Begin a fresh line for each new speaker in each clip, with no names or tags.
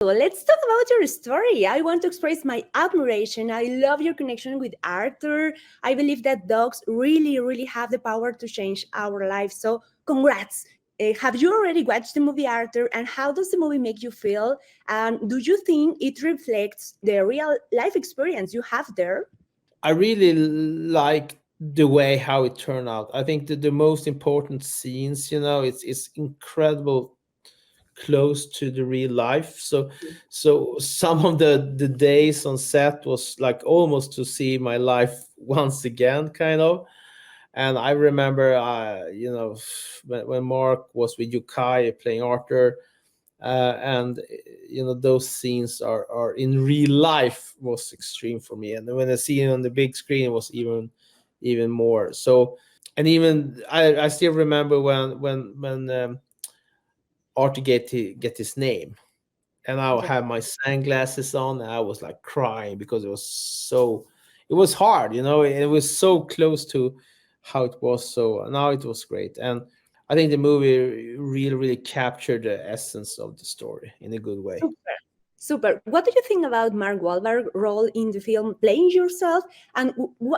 Let's talk about your story. I want to express my admiration. I love your connection with Arthur. I believe that dogs really, really have the power to change our lives. So, congrats. Have you already watched the movie Arthur? And how does the movie make you feel? And do you think it reflects the real life experience you have there?
I really like the way how it turned out. I think that the most important scenes, it's incredible close to the real life. So some of the days on set was like almost to see my life once again, kind of. And I remember, when Mark was with Yukai playing Arthur, and those scenes are in real life was extreme for me. And when I see it on the big screen, it was even more. So, and even I still remember when Arthur get his name, and I
Yeah.
had my sunglasses on, and I was like crying because it was hard, it was so close to how it was. So now it was great, and I think the movie really, really captured the essence of the story in a good way.
Super. Super. What do you think about Mark Wahlberg's role in the film playing yourself? And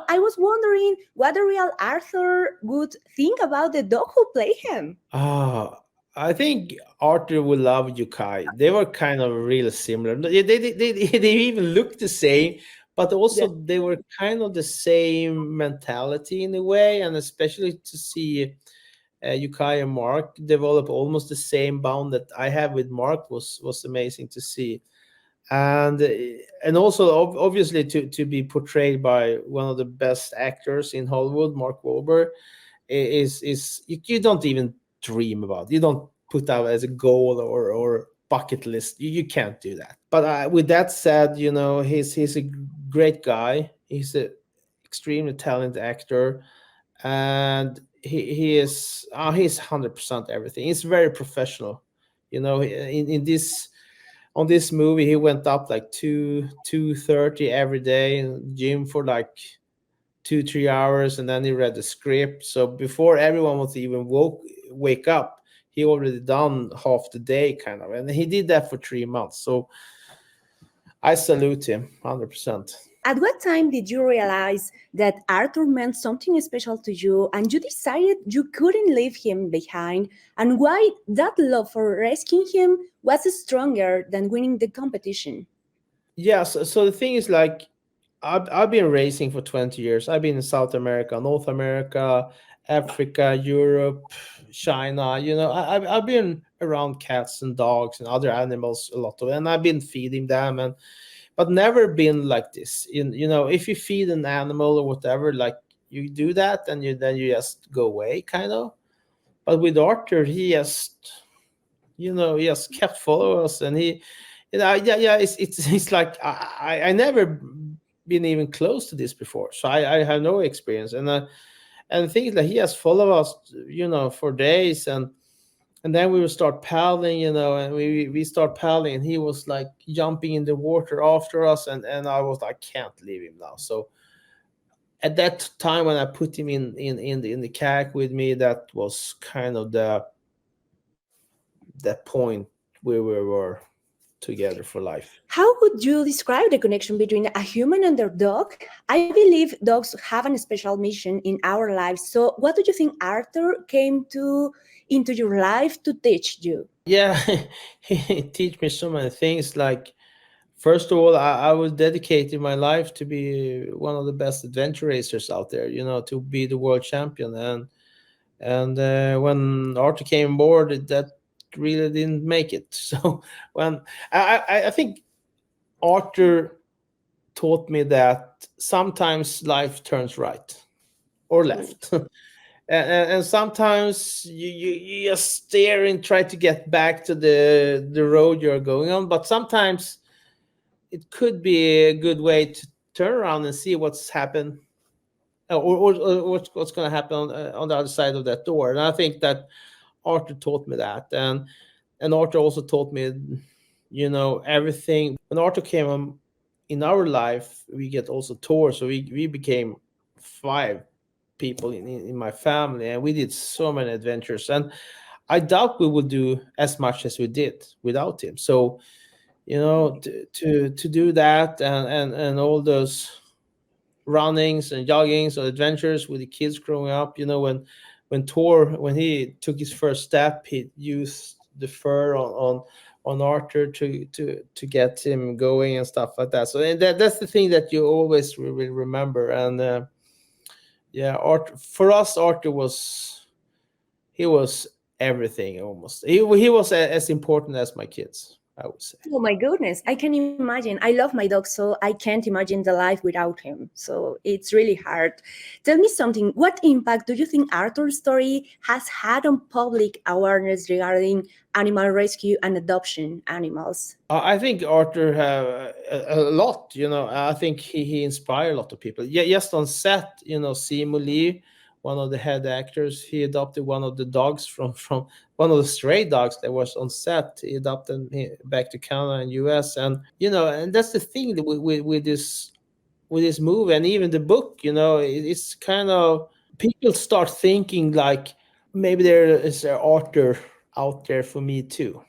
I was wondering what the real Arthur would think about the dog who played him.
Ah, I think Arthur will love Yukai. They were kind of really similar. They even looked the same, but also
Yeah.
they were kind of the same mentality in a way, and especially to see Yukai and Mark develop almost the same bond that I have with Mark was amazing to see. And also obviously to be portrayed by one of the best actors in Hollywood, Mark Wahlberg, is you don't even dream about. You don't put that as a goal or bucket list. You can't do that. But with that said, he's a great guy. He's a extremely talented actor, and he's 100% everything. He's very professional. In this on this movie, he went up like 2:30 every day in the gym for like 2-3 hours, and then he read the script. So before everyone was even wake up, he already done half the day, kind of, and he did that for 3 months. So I salute him 100%.
At what time did you realize that Arthur meant something special to you and you decided you couldn't leave him behind? And why that love for rescuing him was stronger than winning the competition?
Yeah, so the thing is, like, I've been racing for 20 years. I've been in South America, North America, Africa, Europe, China. I've been around cats and dogs and other animals a lot of, and I've been feeding them, and but never been like this. If you feed an animal or whatever, like, you do that, and then you just go away, kind of. But with Arthur, he just kept following us, and yeah, it's like I never been even close to this before, so I have no experience. And the thing is that he has followed us, for days, and then we will start paddling, and we start paddling, and he was like jumping in the water after us, and I was like, can't leave him now. So at that time when I put him in the kayak with me, that was kind of that point where we were together for life.
How would you describe the connection between a human and their dog? I believe dogs have a special mission in our lives. So, what do you think Arthur came to into your life to teach you?
Yeah, he teach me so many things. Like, first of all, I was dedicating my life to be one of the best adventure racers out there, to be the world champion. And when Arthur came aboard, that really didn't make it. So when I think Arthur taught me that sometimes life turns right or left. And sometimes you just stare and try to get back to the road you're going on, but sometimes it could be a good way to turn around and see what's happened, or what's going to happen on the other side of that door. And I think that Arthur taught me that, and Arthur also taught me, everything. When Arthur came in our life, we get also tours, so we became 5 people in my family, and we did so many adventures, and I doubt we would do as much as we did without him. So to do that, and all those runnings and joggings or adventures with the kids growing up. When Thor, when he took his first step, he used the fur on Arthur to get him going and stuff like that. So and that's the thing that you always will remember. And yeah, Arthur, for us, Arthur was, he was everything almost. He was as important as my kids, I would say.
Oh my goodness, I can imagine. I love my dog, so I can't imagine the life without him. So it's really hard. Tell me something. What impact do you think Arthur's story has had on public awareness regarding animal rescue and adoption animals?
I think Arthur have a lot. I think he inspired a lot of people. Yeah, just on set, Simu Lee, one of the head actors, he adopted one of the dogs from one of the stray dogs that was on set. He adopted him back to Canada and US, and that's the thing that with this movie and even the book. It's kind of, people start thinking like maybe there is an Arthur out there for me too.